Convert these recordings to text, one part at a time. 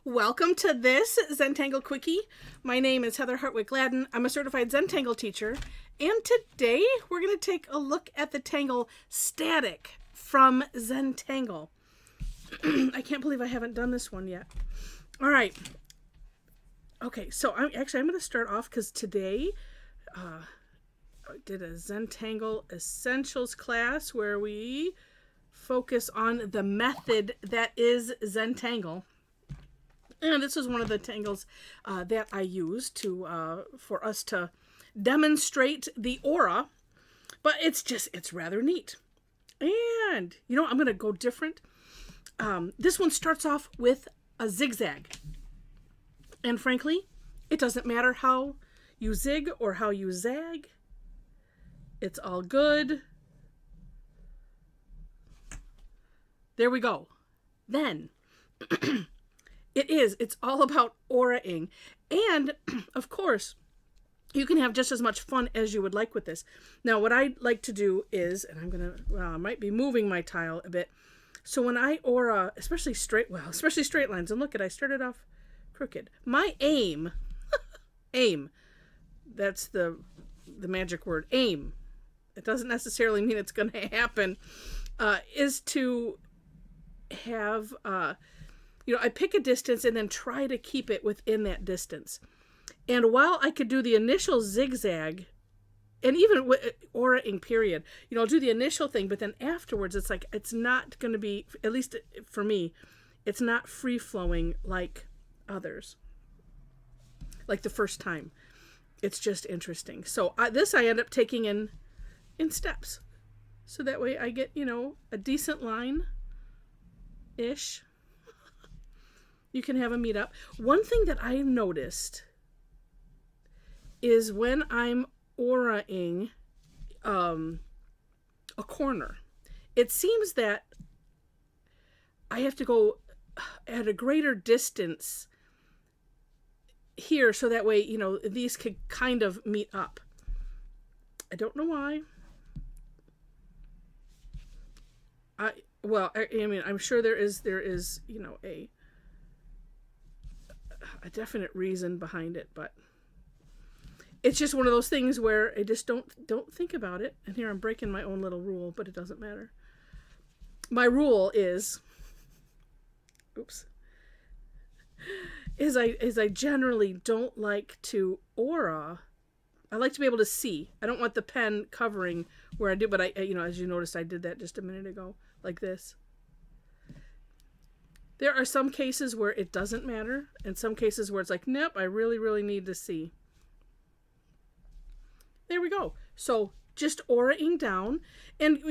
Welcome to this Zentangle Quickie. My name is Heather Hartwick Gladden. I'm a Certified Zentangle Teacher. And today we're going to take a look at the tangle static from Zentangle. I can't believe I haven't done this one yet. All right. Okay, so I'm going to start off because today I did a Zentangle Essentials class where we focus on the method that is Zentangle. And this is one of the tangles that I used to for us to demonstrate the aura. But it's rather neat. And, I'm going to go different. This one starts off with a zigzag. And frankly, it doesn't matter how you zig or how you zag. It's all good. There we go. Then... It's all about auraing. And, of course, you can have just as much fun as you would like with this. Now, what I like to do is, and I might be moving my tile a bit. So when I aura, especially straight lines, and look I started off crooked. My aim, that's the magic word, aim. It doesn't necessarily mean it's going to happen, is to have... I pick a distance and then try to keep it within that distance. And while I could do the initial zigzag, and even auraing period, I'll do the initial thing, but then afterwards it's not going to be, at least for me, it's not free-flowing like others. Like the first time. It's just interesting. So I end up taking in steps. So that way I get, a decent line-ish. You can have a meetup. One thing that I noticed is when I'm auraing a corner, it seems that I have to go at a greater distance here so that way, these could kind of meet up. I don't know why. I'm sure there is, a definite reason behind it, but it's just one of those things where I just don't think about it. And here I'm breaking my own little rule, but it doesn't matter. My rule is I generally don't like to aura. I like to be able to see. I don't want the pen covering where I do, but as you noticed, I did that just a minute ago, like this. There are some cases where it doesn't matter, and some cases where it's like, nope, I really, really need to see. There we go. So just auraing down, and,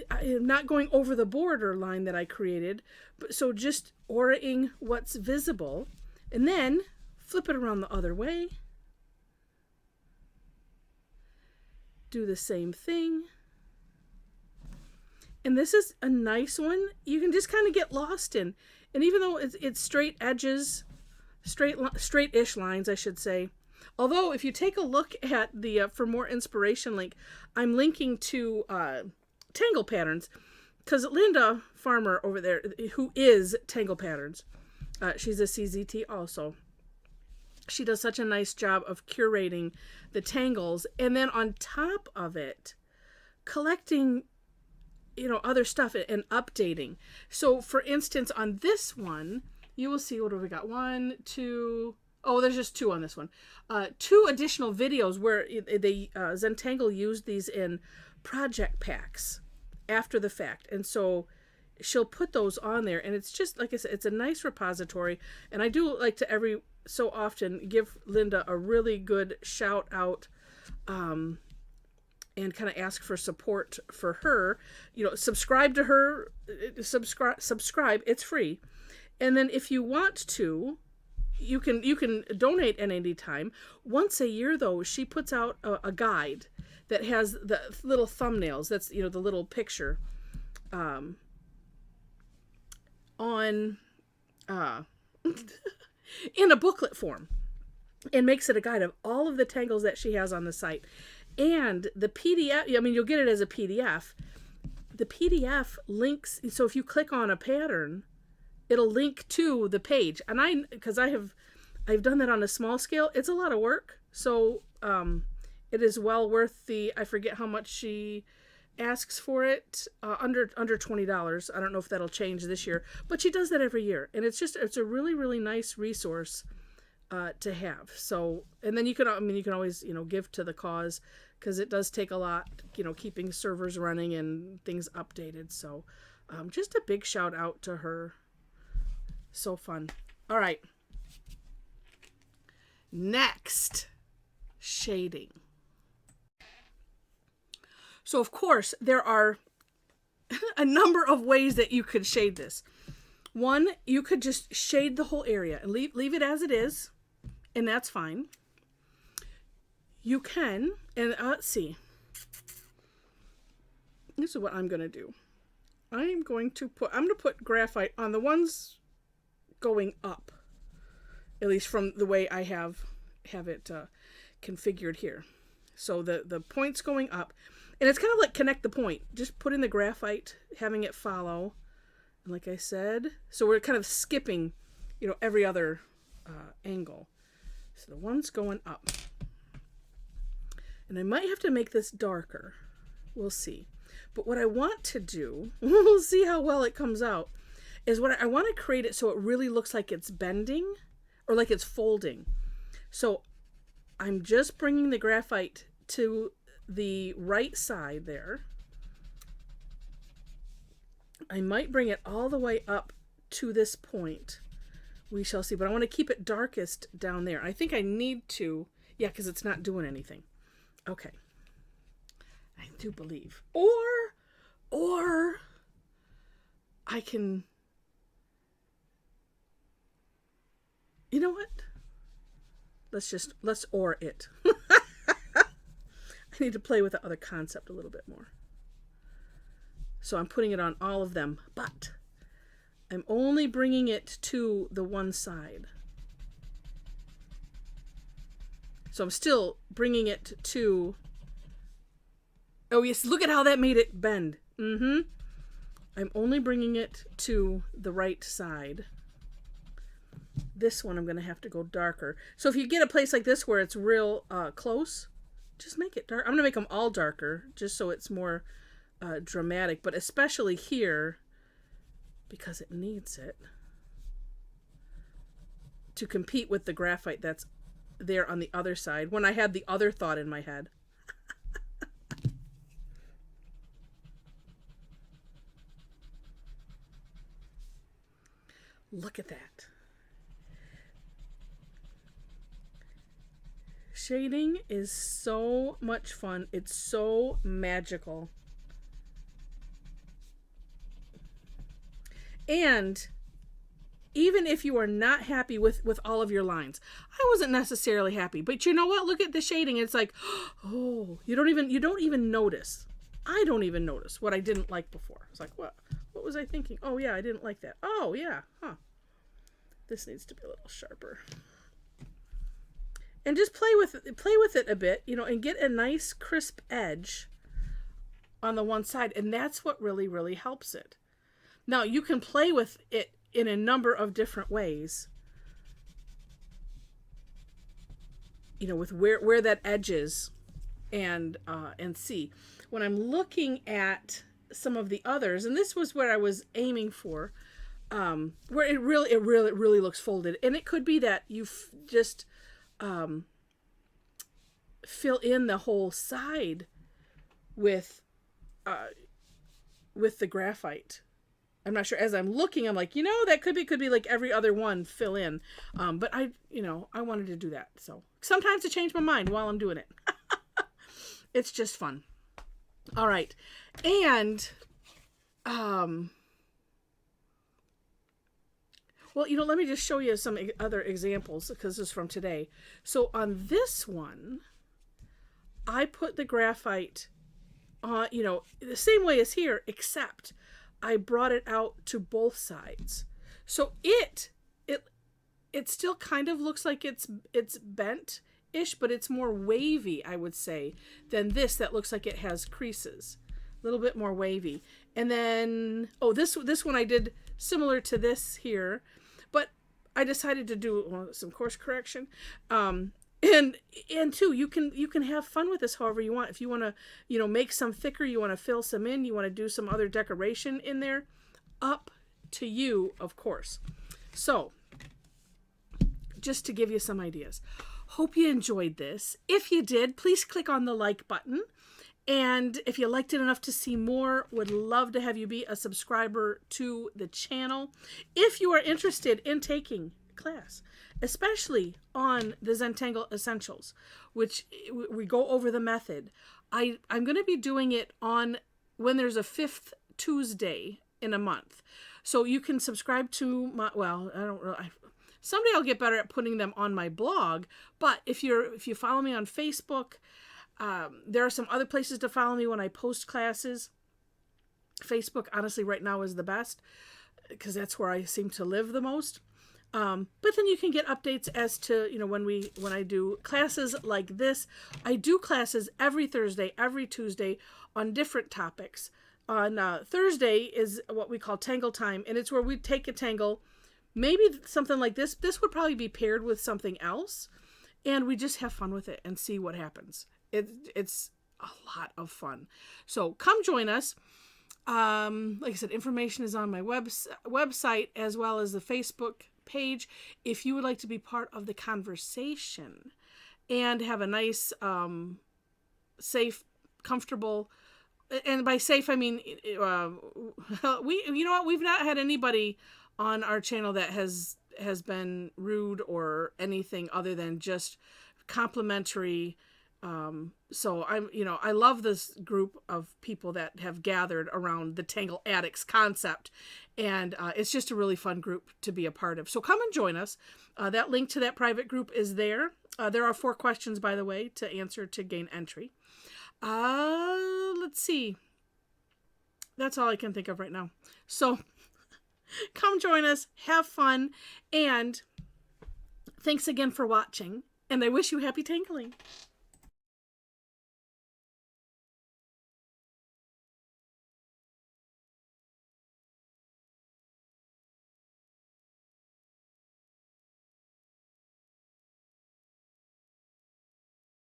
I'm not going over the border line that I created, but so just auraing what's visible, and then flip it around the other way. Do the same thing. And this is a nice one. You can just kind of get lost in. And even though it's straight edges, straight-ish lines, I should say. Although, if you take a look at the For More Inspiration link, I'm linking to Tangle Patterns. Because Linda Farmer over there, who is Tangle Patterns, she's a CZT also. She does such a nice job of curating the tangles. And then on top of it, collecting... other stuff and updating. So, for instance, on this one, you will see, what have we got? 1, 2, there's just 2 on this one. 2 additional videos where they Zentangle used these in project packs after the fact. And so she'll put those on there. And it's just, like I said, it's a nice repository. And I do like to every so often give Linda a really good shout out, and kind of ask for support for her. Subscribe to her, subscribe, it's free. And then if you want to, you can donate at any time. Once a year, though, she puts out a guide that has the little thumbnails, that's, the little picture, on, in a booklet form, and makes it a guide of all of the tangles that she has on the site. And the PDF, you'll get it as a PDF. The PDF links, so if you click on a pattern, it'll link to the page. And because I've done that on a small scale, it's a lot of work. So it is well worth I forget how much she asks for it, under $20. I don't know if that'll change this year, but she does that every year. And it's a really, really nice resource to have. So, and then you can always, give to the cause, because it does take a lot, keeping servers running and things updated. So just a big shout out to her. So fun. All right. Next, shading. So of course there are a number of ways that you could shade this. One, you could just shade the whole area and leave it as it is, and that's fine. You can, and let's see. This is what I'm going to do. I'm going to put graphite on the ones going up, at least from the way I have it configured here. So the point's going up, and it's kind of like connect the point. Just put in the graphite, having it follow. And like I said, so we're kind of skipping, every other angle. So the one's going up. And I might have to make this darker. We'll see. But what I want to do, we'll see how well it comes out, is what I want to create it so it really looks like it's bending or like it's folding. So I'm just bringing the graphite to the right side there. I might bring it all the way up to this point. We shall see. But I want to keep it darkest down there. I think I need to, because it's not doing anything. Okay. I do believe. Or I can, you know what? Let's or it. I need to play with the other concept a little bit more. So I'm putting it on all of them, but I'm only bringing it to the one side. So I'm still bringing it to, oh yes, look at how that made it bend. I'm only bringing it to the right side. This one I'm going to have to go darker. So if you get a place like this where it's real close, just make it dark. I'm going to make them all darker just so it's more dramatic, but especially here because it needs it to compete with the graphite that's there on the other side when I had the other thought in my head. Look at that. Shading is so much fun. It's so magical. And even if you are not happy with all of your lines, I wasn't necessarily happy, but you know what? Look at the shading. It's like, oh, you don't even notice. I don't even notice what I didn't like before. It's like, what was I thinking? Oh yeah, I didn't like that. Oh yeah, this needs to be a little sharper. And just play with it a bit, and get a nice crisp edge on the one side, and that's what really, really helps it. Now, you can play with it in a number of different ways, with where that edge is, and see. When I'm looking at some of the others, and this was what I was aiming for, where it really looks folded, and it could be that you just fill in the whole side with the graphite. I'm not sure. As I'm looking, I'm like, that could be like every other one fill in. But I wanted to do that. So sometimes I change my mind while I'm doing it. It's just fun. All right. And, well, let me just show you some other examples because this is from today. So on this one, I put the graphite on, the same way as here, except I brought it out to both sides. So it still kind of looks like it's bent-ish, but it's more wavy, I would say, than this that looks like it has creases. little bit more wavy. And then, oh, this one I did similar to this here, but I decided to do some course correction. And too, you can have fun with this however you want. If you want to, make some thicker, you want to fill some in, you want to do some other decoration in there, up to you, of course. So, just to give you some ideas. Hope you enjoyed this. If you did, please click on the like button. And if you liked it enough to see more, would love to have you be a subscriber to the channel. If you are interested in taking class, especially on the Zentangle Essentials, which we go over the method, I'm going to be doing it on when there's a 5th Tuesday in a month. So you can subscribe to my, well, I don't really, someday I'll get better at putting them on my blog, but if you follow me on Facebook, there are some other places to follow me when I post classes. Facebook, honestly, right now is the best because that's where I seem to live the most. But then you can get updates as to, when I do classes like this. I do classes every Thursday, every Tuesday on different topics. On Thursday is what we call Tangle Time, and it's where we take a tangle, maybe something like this. This would probably be paired with something else, and we just have fun with it and see what happens. It's a lot of fun. So come join us. Like I said, information is on my website as well as the Facebook page. If you would like to be part of the conversation and have a nice, safe, comfortable, and by safe I mean we've not had anybody on our channel that has been rude or anything other than just complimentary. So I love this group of people that have gathered around the Tangle Addicts concept, and it's just a really fun group to be a part of. So come and join us. That link to that private group is there. There are 4 questions, by the way, to answer to gain entry. Let's see. That's all I can think of right now. So come join us, have fun, and thanks again for watching, and I wish you happy tangling.